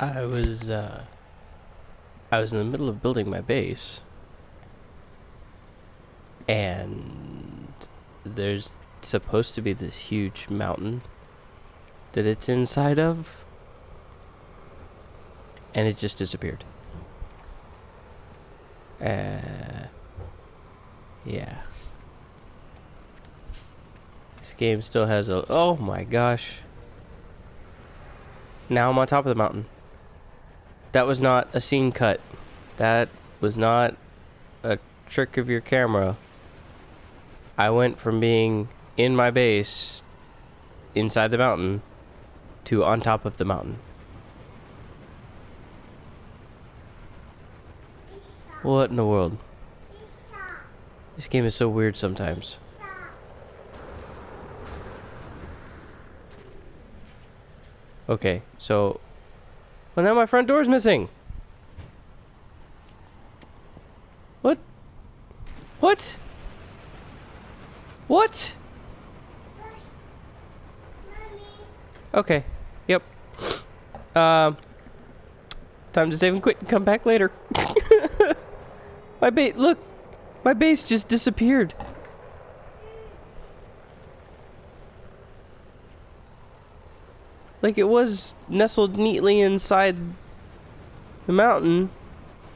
I was in the middle of building my base, and there's supposed to be this huge mountain that it's inside of, and it just disappeared. Yeah. This game still has a... Oh my gosh. Now I'm on top of the mountain. That was not a scene cut. That was not a trick of your camera. I went from being in my base, inside the mountain, to on top of the mountain. What in the world? This game is so weird sometimes. Okay, so... Well, now my front door's missing! What? What? What? Okay, yep. Time to save and quit and come back later. My base, look! My base just disappeared. Like, it was nestled neatly inside the mountain,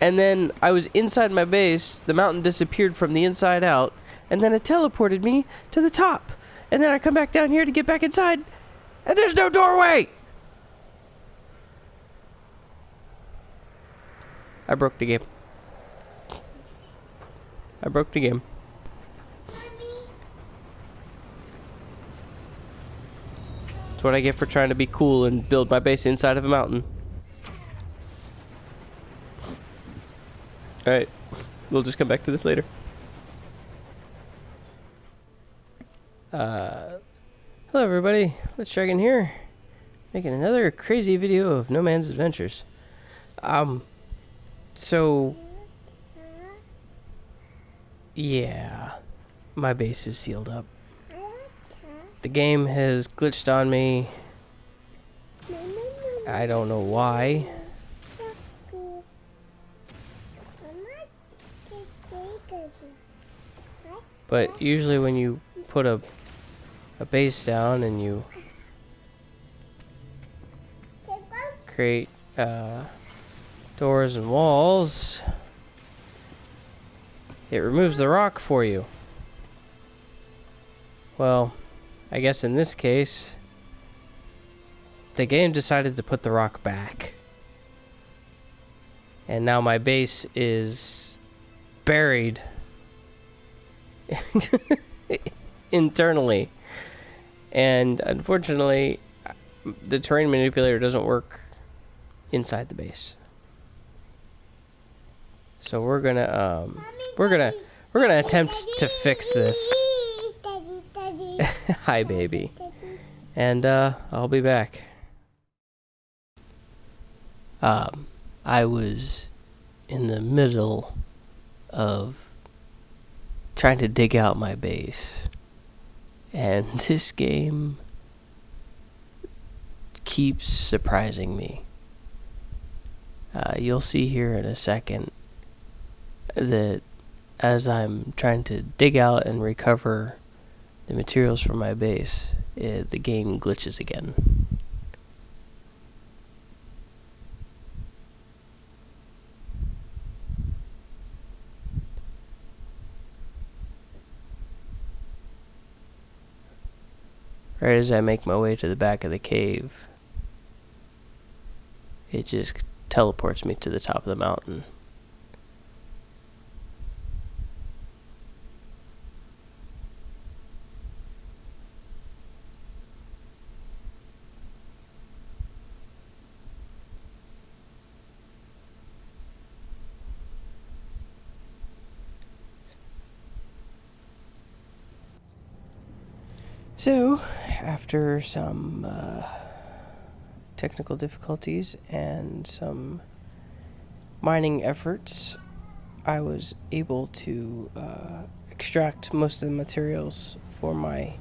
and then I was inside my base, the mountain disappeared from the inside out, and then it teleported me to the top. And then I come back down here to get back inside, and there's no doorway! I broke the game. I broke the game. That's what I get for trying to be cool and build my base inside of a mountain. Alright, we'll just come back to this later. Hello everybody, Let's Dragon here, making another crazy video of No Man's Adventures. So... yeah, my base is sealed up. The game has glitched on me. I don't know why. But usually when you put a base down and you create doors and walls, it removes the rock for you. Well, I guess in this case, the game decided to put the rock back. And now my base is buried internally. And unfortunately, the terrain manipulator doesn't work inside the base. So we're gonna attempt to fix this. Hi, baby. And I'll be back. I was in the middle of trying to dig out my base, and this game keeps surprising me. You'll see here in a second that as I'm trying to dig out and recover the materials from my base, the game glitches again. Right as I make my way to the back of the cave, it just teleports me to the top of the mountain. So, after some technical difficulties and some mining efforts, I was able to extract most of the materials for my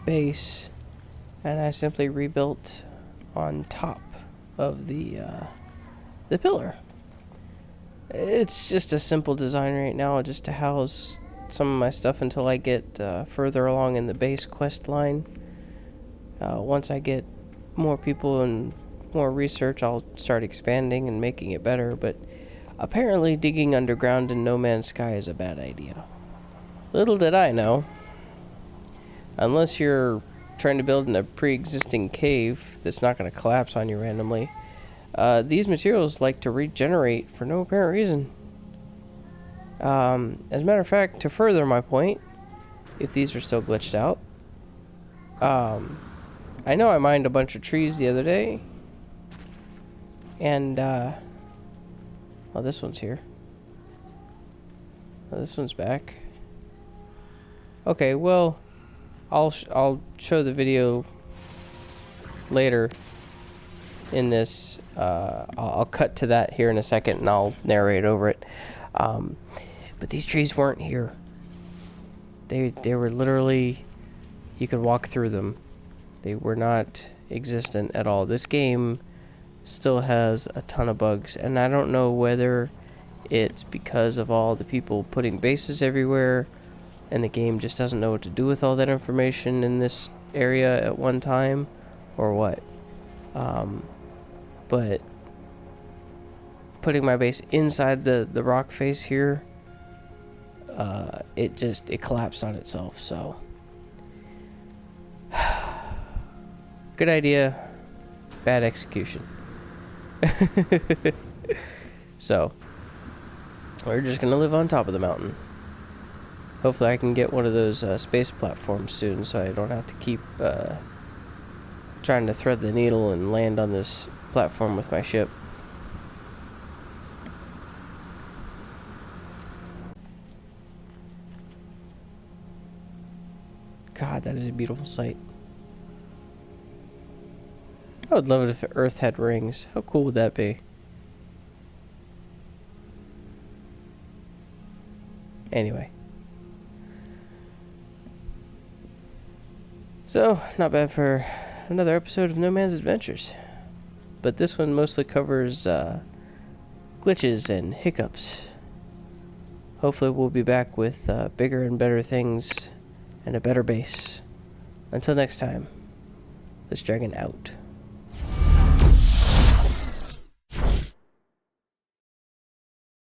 base, and I simply rebuilt on top of the pillar. It's just a simple design right now, just to house some of my stuff until I get further along in the base quest line. Once I get more people and more research, I'll start expanding and making it better, but apparently digging underground in No Man's Sky is a bad idea. Little did I know, unless you're trying to build in a pre-existing cave that's not going to collapse on you randomly, these materials like to regenerate for no apparent reason. As a matter of fact, to further my point, if these are still glitched out, I know I mined a bunch of trees the other day, and, well, this one's here. Oh, this one's back. Okay, well, I'll show the video later in this. I'll cut to that here in a second, and I'll narrate over it. But these trees weren't here. They were literally, you could walk through them. They were not existent at all. This game still has a ton of bugs, and I don't know whether it's because of all the people putting bases everywhere, and the game just doesn't know what to do with all that information in this area at one time, or what. But putting my base inside the rock face here, it collapsed on itself. So good idea, bad execution. So we're just gonna live on top of the mountain. Hopefully I can get one of those space platforms soon, so I don't have to keep trying to thread the needle and land on this platform with my ship. God, that is a beautiful sight. I would love it if Earth had rings. How cool would that be? Anyway. So, not bad for another episode of No Man's Adventures. But this one mostly covers glitches and hiccups. Hopefully we'll be back with bigger and better things and a better base. Until next time, this dragon out.